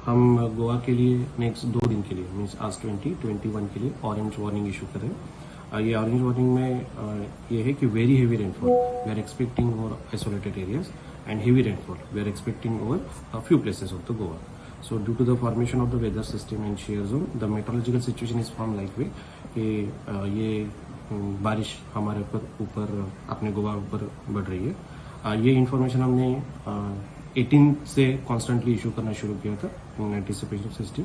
हम गोवा के लिए नेक्स्ट 2 दिन के लिए मीन्स आज 21 के लिए ऑरेंज वार्निंग इशू करें। ये ऑरेंज वार्निंग में ये है कि very heavy rainfall we are expecting over isolated areas and heavy rainfall we are expecting over few places of the Goa. So due to the formation of the weather system and shear zone, the meteorological situation is formed like way कि ये बारिश हमारे ऊपर अपने गोवा ऊपर बढ़ रही है। ये इन्फॉर्मेशन हमने 18 से कॉन्स्टेंटली इशू करना शुरू किया था एंटीसिपेशन सिस्टम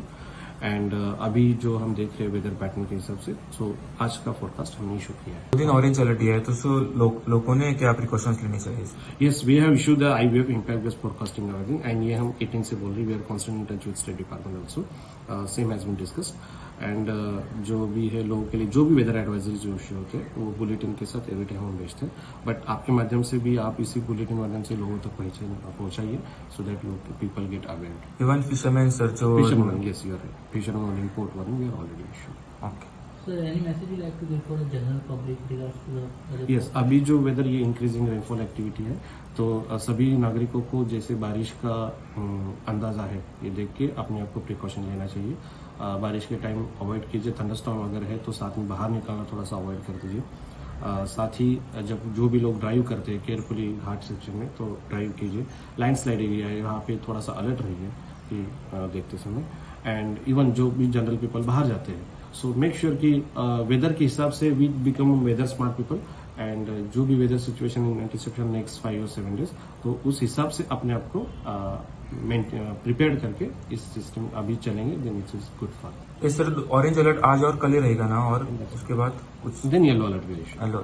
एंड अभी जो हम देख रहे हैं वेदर पैटर्न के हिसाब से आज का फोरकास्ट हमने इशू किया है। 2 दिन ऑरेंज अलर्ट दिया है तो लोगों ने क्या प्रिकॉशंस लेनी चाहिए? Yes, we have issue the IWF impact based forecasting warning and ये हम 18 से बोल रहे हैं। We are constant in touch with state department also, same has been discussed and जो भी है लोगों के लिए जो भी वेदर एडवाइजरी जो इशू होते हैं वो बुलेटिन के साथ एवरी टाइम हम भेजते हैं। बट आपके माध्यम से भी आप इसी बुलेटिन माध्यम से लोगों तक पहुंचाइए so that people get aware. Even fisherman sir जो fisherman, yes you are right, fisherman report warning we are already issue. Okay Sir, any message you like to give for the general public regards to the yes, अभी जो weather ये increasing rainfall activity है तो सभी नागरिकों को जैसे बारिश का अंदाजा है ये देख के अपने आप को प्रिकॉशन लेना चाहिए। बारिश के टाइम अवॉइड कीजिए, थंडरस्टॉर्म अगर है तो साथ में बाहर निकलना थोड़ा सा अवॉइड कर दीजिए। साथ ही जब जो भी लोग ड्राइव करते हैं केयरफुली घाट सेक्शन में तो ड्राइव कीजिए। लैंडस्लाइड एरिया है यहाँ पे थोड़ा सा अलर्ट रहिए कि देखते समय एंड इवन जो भी जनरल पीपल बाहर जाते हैं सो मेक श्योर कि वेदर के हिसाब से we become weather smart people and जो भी weather situation in anticipation next 5 or 7 days तो उस हिसाब से अपने आप को प्रिपेयर करके इस सिस्टम अभी चलेंगे then it is good for. Sir orange alert आज और कल ही रहेगा ना, और उसके बाद कुछ देन येलो अलर्ट भी अलर्ट